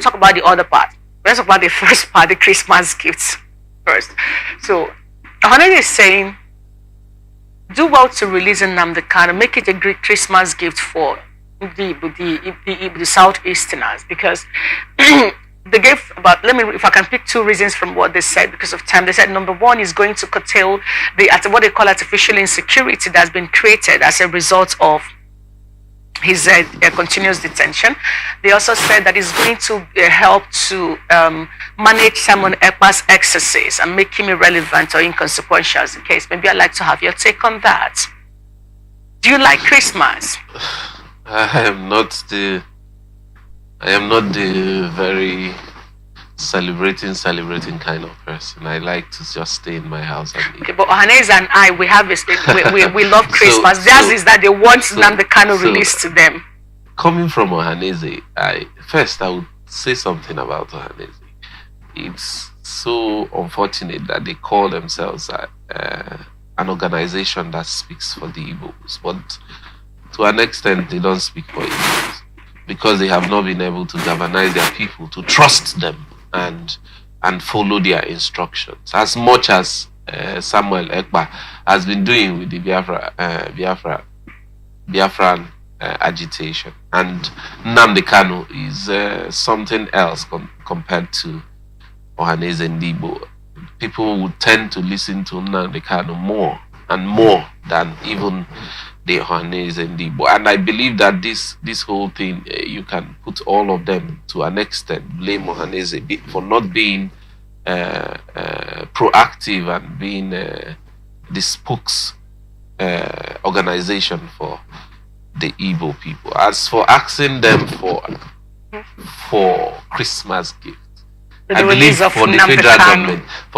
talk about the other part. Let's talk about the first part, the Christmas gifts first. So Ohanaeze is saying, do well to release Nnamdi Kanu, make it a great Christmas gift for the Southeasterners, because they gave about, let me, if I can pick two reasons from what they said because of time. They said number one is going to curtail what they call artificial insecurity that's been created as a result of his continuous detention. They also said that it's going to help to manage Simon Ekpa's excesses and make him irrelevant or inconsequential as the case. Maybe I'd like to have your take on that. Do you like Christmas? I am not the very celebrating kind of person. I like to just stay in my house and eat. Okay, but Ohanaeze and I, we have we love Christmas. Theirs is that they want Nnamdi Kanu released to them. Coming from Ohanaeze, I would say something about Ohanaeze. It's so unfortunate that they call themselves an organization that speaks for the Igbos, but to an extent they don't speak for Igbos, because they have not been able to galvanize their people to trust them and follow their instructions, as much as Samuel Ekpa has been doing with the Biafran agitation. And Nnamdi Kanu is something else compared to Ohanaeze and Igbo. People would tend to listen to Nnamdi Kanu more and more than even the Ohanaeze and Igbo. And I believe that this whole thing, you can put all of them to an extent, blame Ohanaeze for not being proactive and being the spokes organization for the Igbo people. As for asking them for Christmas gifts, I believe for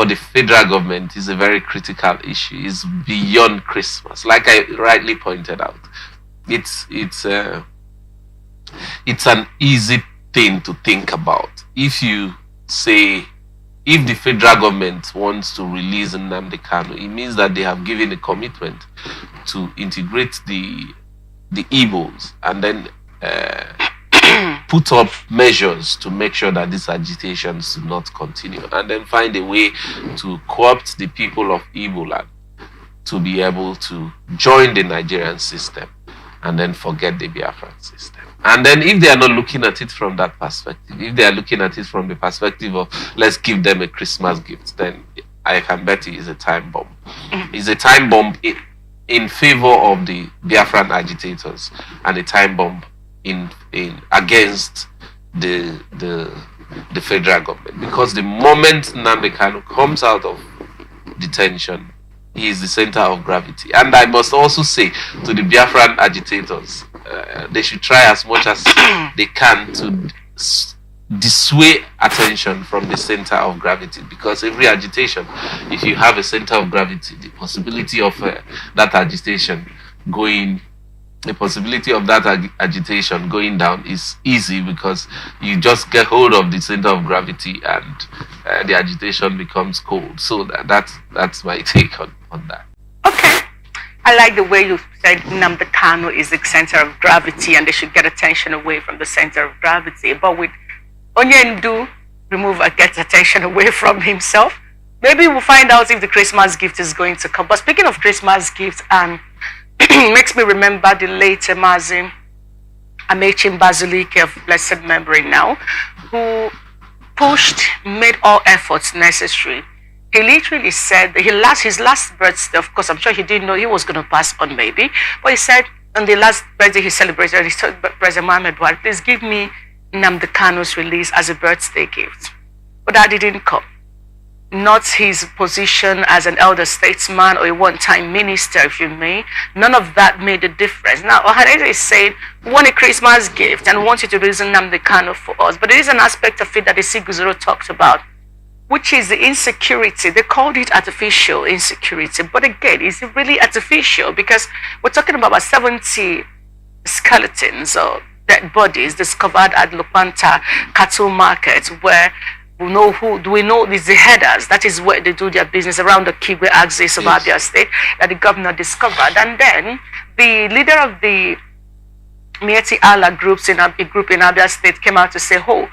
the federal government is a very critical issue. It's beyond Christmas. Like I rightly pointed out, it's an easy thing to think about. If you say, if the federal government wants to release Nnamdi Kanu, it means that they have given a commitment to integrate the Igbos and then put up measures to make sure that these agitations do not continue, and then find a way to co-opt the people of Igbo land to be able to join the Nigerian system and then forget the Biafran system. And then if they are not looking at it from that perspective, if they are looking at it from the perspective of let's give them a Christmas gift, then I can bet it is a time bomb. It's a time bomb in favor of the Biafran agitators and a time bomb in against the federal government, because the moment Nnamdi Kanu comes out of detention, he is the center of gravity. And I must also say to the Biafran agitators, they should try as much as they can to dissuade attention from the center of gravity, because every agitation, if you have a center of gravity, the possibility of that agitation going down is easy, because you just get hold of the center of gravity and the agitation becomes cold. So that's my take on that. Okay. I like the way you said Nnamdi Kanu is the center of gravity and they should get attention away from the center of gravity. But with Onyendu get attention away from himself, maybe we'll find out if the Christmas gift is going to come. But speaking of Christmas gifts, makes me remember the late Mazi Amechi Mbazulike of blessed memory now, who made all efforts necessary. He literally said that his last birthday, of course, I'm sure he didn't know he was going to pass on maybe, but he said on the last birthday he celebrated, he told President Mohammed Buhari, please give me Nnamdi Kanu's release as a birthday gift. But that didn't come. Not his position as an elder statesman or a one-time minister, if you may. None of that made a difference. Now, Ohanaeze is saying, we want a Christmas gift and we want you to release Nnamdi Kanu for us. But there is an aspect of it that the Siguzoro talked about, which is the insecurity. They called it artificial insecurity. But again, is it really artificial? Because we're talking about 70 skeletons or dead bodies discovered at Lupanta cattle market, where we know is the headers. That is where they do their business, around the Kigwe axis of Abia State, that the governor discovered. And then the leader of the Mieti Allah groups a group in Abia State came out to say, oh,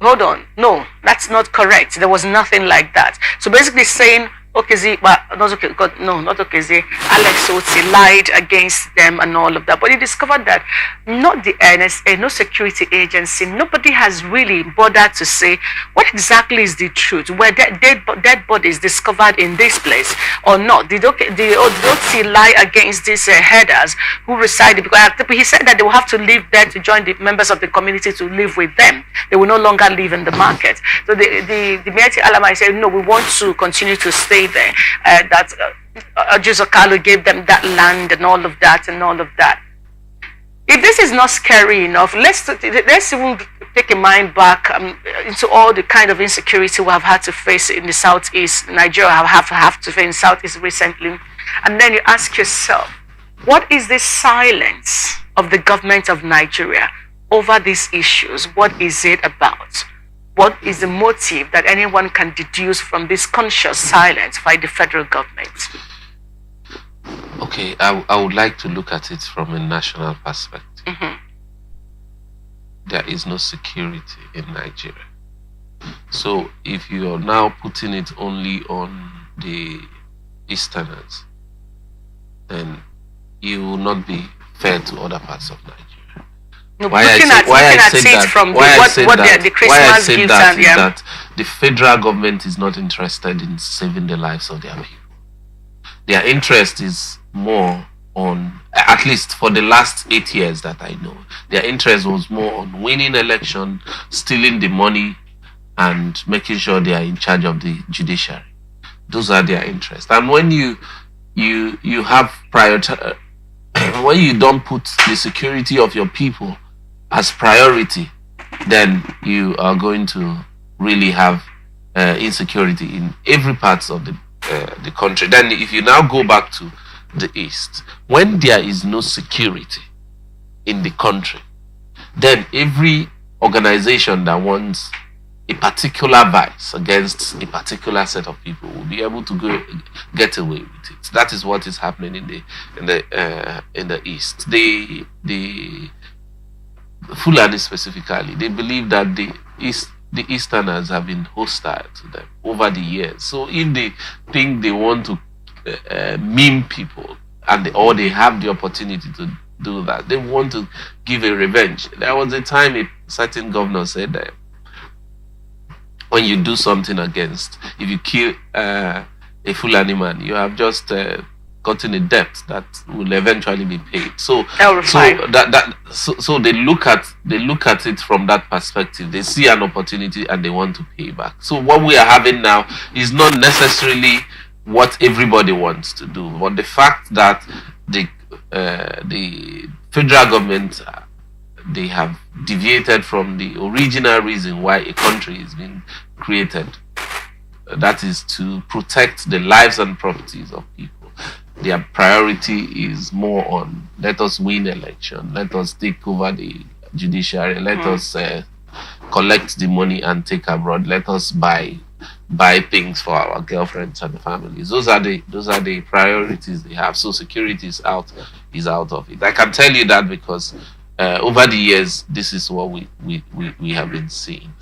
hold on, no, that's not correct. There was nothing like that. So basically saying Okezi, well, not okay, God, no, not Okezi, Alex Oti lied against them and all of that. But he discovered that not the NSA, no security agency, nobody has really bothered to say what exactly is the truth. Were dead bodies discovered in this place or not? Did Oti lie against these headers who resided? Because he said that they will have to live there to join the members of the community to live with them. They will no longer live in the market. So the Mieti Alama said, no, we want to continue to stay there. That Juzokalo gave them that land and all of that and all of that. If this is not scary enough, let's even take a mind back into all the kind of insecurity we have had to face in the southeast. Nigeria have to face in the southeast recently, and then you ask yourself, what is this silence of the government of Nigeria over these issues? What is it about? What is the motive that anyone can deduce from this conscious silence by the federal government? Okay, I would like to look at it from a national perspective. Mm-hmm. There is no security in Nigeria. So if you are now putting it only on the Easterners, then you will not be fair to other parts of Nigeria. No, why I said that the federal government is not interested in saving the lives of their people. Their interest is more on, at least for the last 8 years that I know, their interest was more on winning election, stealing the money, and making sure they are in charge of the judiciary. Those are their interests. And when you have priority, when you don't put the security of your people as priority, then you are going to really have insecurity in every part of the country. Then if you now go back to the East, when there is no security in the country, then every organization that wants a particular vice against a particular set of people will be able to get away with it. That is what is happening in the East. The Fulani specifically, they believe that the Easterners have been hostile to them over the years. So if they think they want to meme people or they have the opportunity to do that, they want to give a revenge. There was a time a certain governor said that when you do something against, if you kill a Fulani man, you have just gotten a debt that will eventually be paid. So they look at it from that perspective. They see an opportunity and they want to pay back. So what we are having now is not necessarily what everybody wants to do, but the fact that the federal government, they have deviated from the original reason why a country is being created. That is to protect the lives and properties of people. Their priority is more on, let us win election, let us take over the judiciary, let us collect the money and take abroad, let us buy things for our girlfriends and families. Those are the priorities they have. So security is out of it. I can tell you that because over the years, this is what we have been seeing.